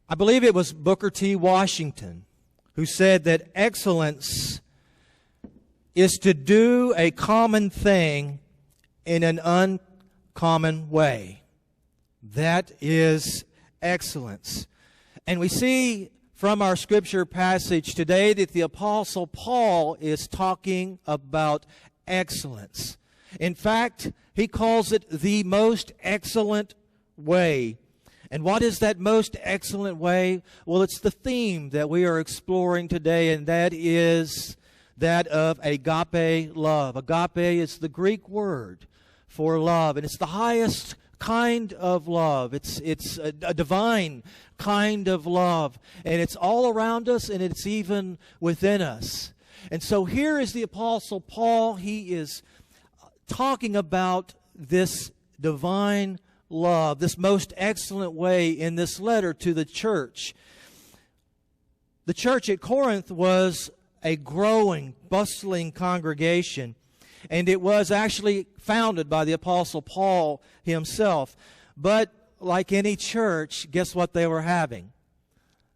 I believe it was Booker T. Washington who said that excellence is to do a common thing in an uncommon way. That is excellence. And we see from our scripture passage today that the Apostle Paul is talking about excellence. In fact, he calls it the most excellent way. And what is that most excellent way? Well, it's the theme that we are exploring today, and that is that of agape love. Agape is the Greek word for love, and it's the highest kind of love. It's a divine kind of love, and it's all around us, and it's even within us. And so here is the Apostle Paul. He is talking about this divine love, this most excellent way in this letter to the church. The church at Corinth was a growing, bustling congregation, and it was actually founded by the Apostle Paul himself. But like any church, guess what they were having?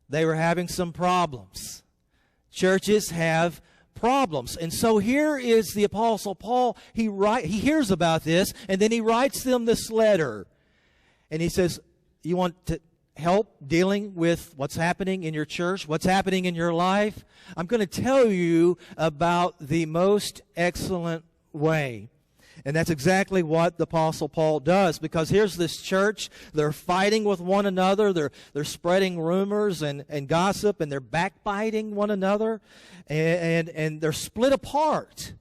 They were having some problems. Churches have problems. And so here is the Apostle Paul. He hears about this, and then he writes them this letter. And he says, you want to help dealing with what's happening in your church, what's happening in your life? I'm going to tell you about the most excellent way. And that's exactly what the Apostle Paul does, because here's this church. They're fighting with one another. They're spreading rumors and gossip, and they're backbiting one another. And they're split apart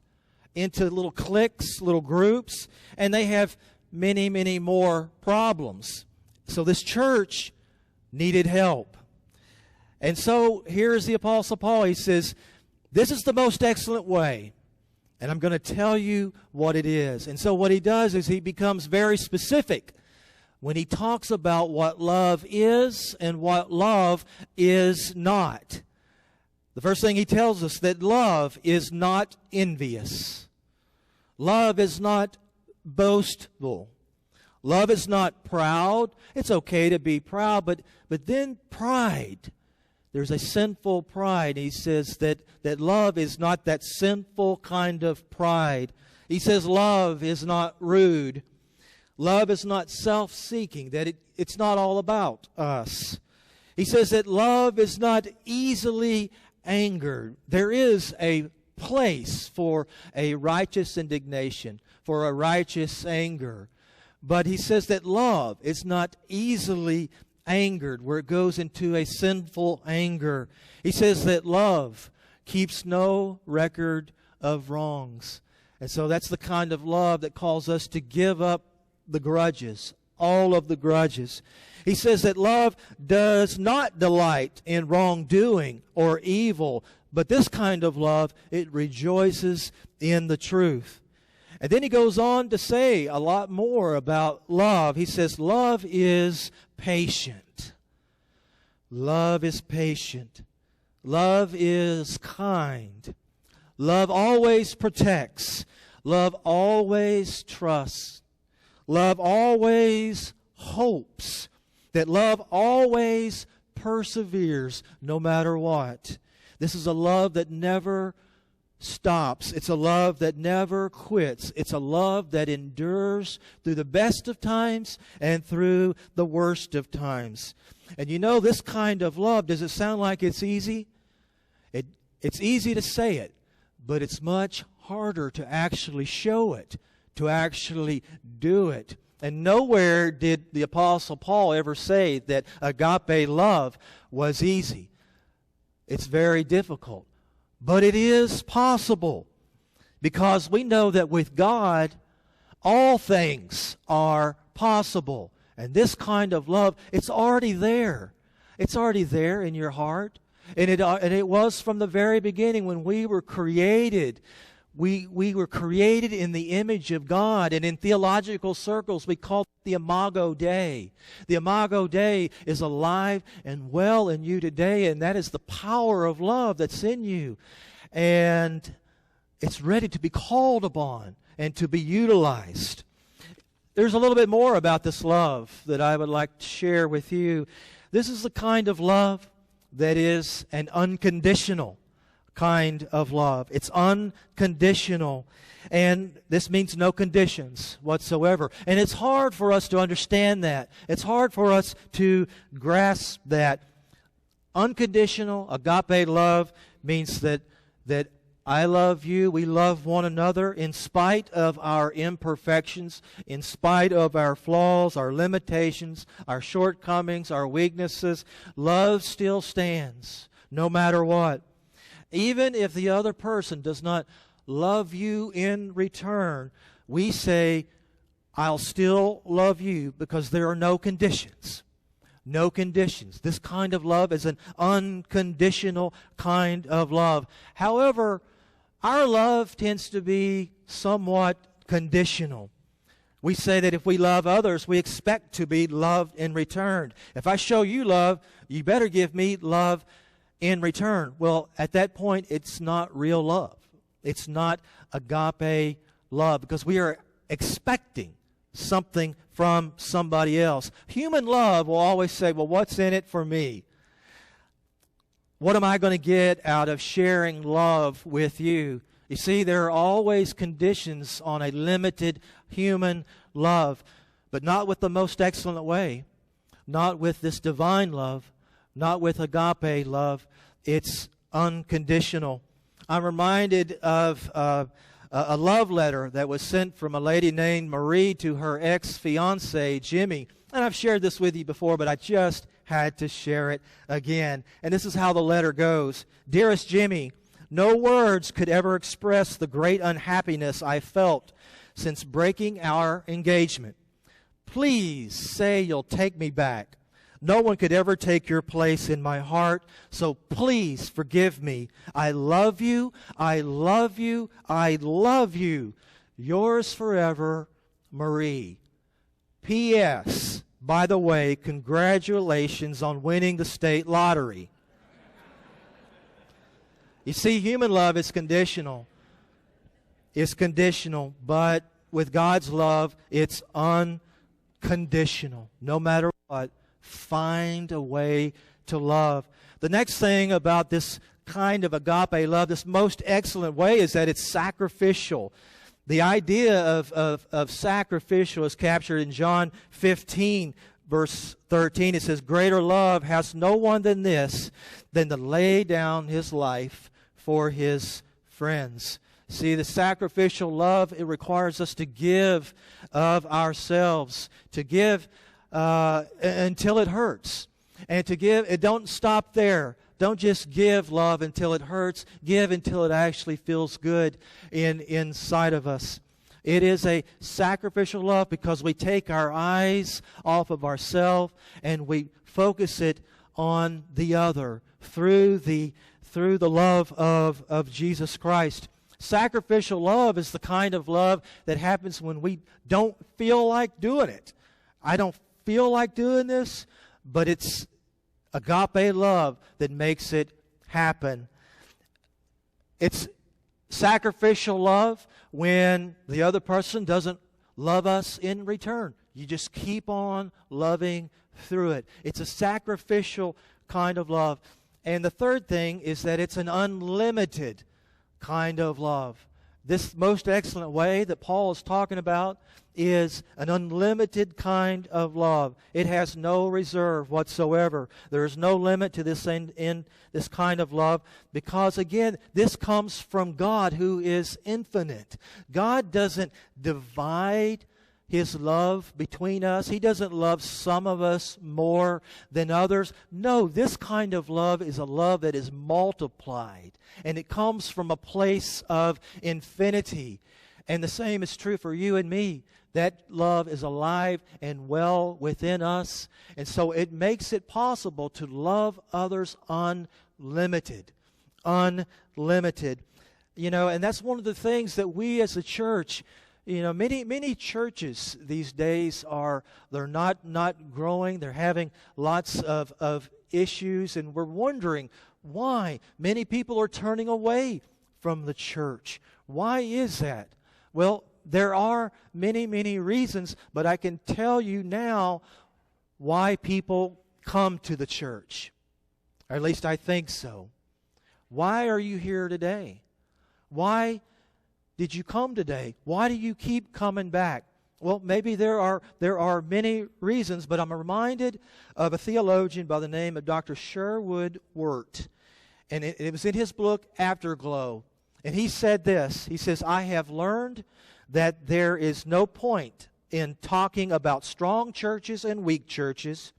into little cliques, little groups, and they have many, many more problems. So this church needed help. And so here's the Apostle Paul. He says, this is the most excellent way, and I'm going to tell you what it is. And so what he does is he becomes very specific when he talks about what love is and what love is not. The first thing he tells us that love is not envious. Love is not boastful. Love is not proud. It's okay to be proud, but then pride. There's a sinful pride. He says that love is not that sinful kind of pride. He says love is not rude. Love is not self-seeking, that it's not all about us. He says that love is not easily angered. There is a place for a righteous indignation, for a righteous anger. But he says that love is not easily angered, where it goes into a sinful anger. He says that love keeps no record of wrongs. And so that's the kind of love that calls us to give up the grudges, all of the grudges. He says that love does not delight in wrongdoing or evil, but this kind of love, it rejoices in the truth. And then he goes on to say a lot more about love. He says love is patient. Love is patient. Love is kind. Love always protects. Love always trusts. Love always hopes. That love always perseveres no matter what. This is a love that never stops. It's a love that never quits. It's a love that endures through the best of times and through the worst of times. And you know, this kind of love, does it sound like it's easy? It's easy to say it, but it's much harder to actually show it, to actually do it. And nowhere did the Apostle Paul ever say that agape love was easy. It's very difficult. But it is possible, because we know that with God, all things are possible. And this kind of love, it's already there. It's already there in your heart. And it was from the very beginning when we were created. We were created in the image of God, and in theological circles we call it the Imago Dei. The Imago Dei is alive and well in you today, and that is the power of love that's in you. And it's ready to be called upon and to be utilized. There's a little bit more about this love that I would like to share with you. This is the kind of love that is an unconditional kind of love. It's unconditional. And this means no conditions whatsoever. And it's hard for us to understand that. It's hard for us to grasp that. Unconditional agape love means that I love you, we love one another in spite of our imperfections, in spite of our flaws, our limitations, our shortcomings, our weaknesses. Love still stands no matter what. Even if the other person does not love you in return, we say, I'll still love you because there are no conditions. No conditions. This kind of love is an unconditional kind of love. However, our love tends to be somewhat conditional. We say that if we love others, we expect to be loved in return. If I show you love, you better give me love in return. Well, at that point, it's not real love. It's not agape love because we are expecting something from somebody else. Human love will always say, well, what's in it for me? What am I going to get out of sharing love with you? You see, there are always conditions on a limited human love, but not with the most excellent way, not with this divine love, not with agape love. It's unconditional. I'm reminded of a love letter that was sent from a lady named Marie to her ex-fiancé, Jimmy. And I've shared this with you before, but I just had to share it again. And this is how the letter goes. Dearest Jimmy, no words could ever express the great unhappiness I felt since breaking our engagement. Please say you'll take me back. No one could ever take your place in my heart, so please forgive me. I love you, I love you, I love you. Yours forever, Marie. P.S. By the way, congratulations on winning the state lottery. You see, human love is conditional. It's conditional, but with God's love, it's unconditional. No matter what, find a way to love. The next thing about this kind of agape love, this most excellent way, is that it's sacrificial. The idea of sacrificial is captured in John 15, verse 13. It says, greater love has no one than this, than to lay down his life for his friends. See, the sacrificial love, it requires us to give of ourselves, to give until it hurts. And to give, it don't stop there. Don't just give love until it hurts. Give until it actually feels good inside of us. It is a sacrificial love because we take our eyes off of ourselves and we focus it on the other through the love of Jesus Christ. Sacrificial love is the kind of love that happens when we don't feel like doing it. I don't feel like doing this, but it's agape love that makes it happen. It's sacrificial love when the other person doesn't love us in return. You just keep on loving through it. It's a sacrificial kind of love. And the third thing is that it's an unlimited kind of love. This most excellent way that Paul is talking about is an unlimited kind of love. It has no reserve whatsoever. There is no limit to this in this kind of love because, again, this comes from God who is infinite. God doesn't divide His love between us. He doesn't love some of us more than others. No, this kind of love is a love that is multiplied, and it comes from a place of infinity. And the same is true for you and me. That love is alive and well within us, and so it makes it possible to love others unlimited. Unlimited. You know, and that's one of the things that we as a church, you know, many churches these days they're not growing. They're having lots of issues, and we're wondering why. Many people are turning away from the church. Why is that? Well, there are many reasons, but I can tell you now why people come to the church. Or at least I think so. Why are you here today? Why did you come today? Why do you keep coming back? Well, maybe there are many reasons, but I'm reminded of a theologian by the name of Dr. Sherwood Wirt. And it was in his book, Afterglow. And he said this. He says, I have learned that there is no point in talking about strong churches and weak churches,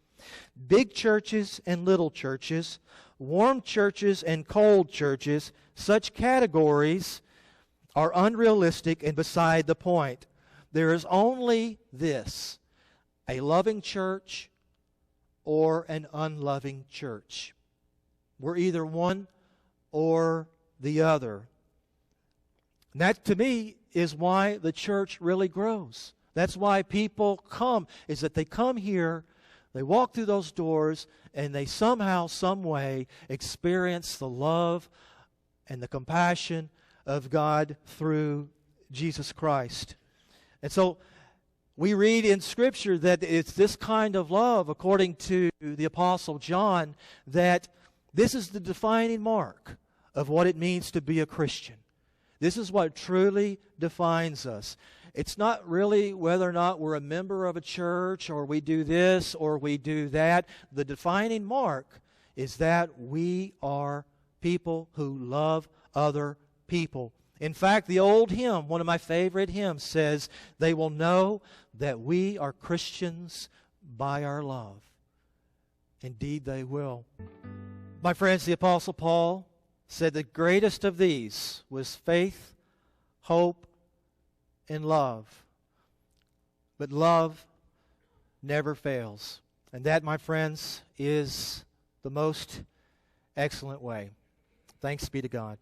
big churches and little churches, warm churches and cold churches. Such categories are unrealistic and beside the point. There is only this, a loving church or an unloving church. We're either one or the other. And that, to me, is why the church really grows. That's why people come, is that they come here, they walk through those doors, and they somehow, some way, experience the love and the compassion of God through Jesus Christ. And so we read in Scripture that it's this kind of love, according to the Apostle John, that this is the defining mark of what it means to be a Christian. This is what truly defines us. It's not really whether or not we're a member of a church or we do this or we do that. The defining mark is that we are people who love other people. In fact, the old hymn, one of my favorite hymns, says, they will know that we are Christians by our love. Indeed, they will. My friends, the Apostle Paul said the greatest of these was faith, hope, and love. But love never fails. And that, my friends, is the most excellent way. Thanks be to God.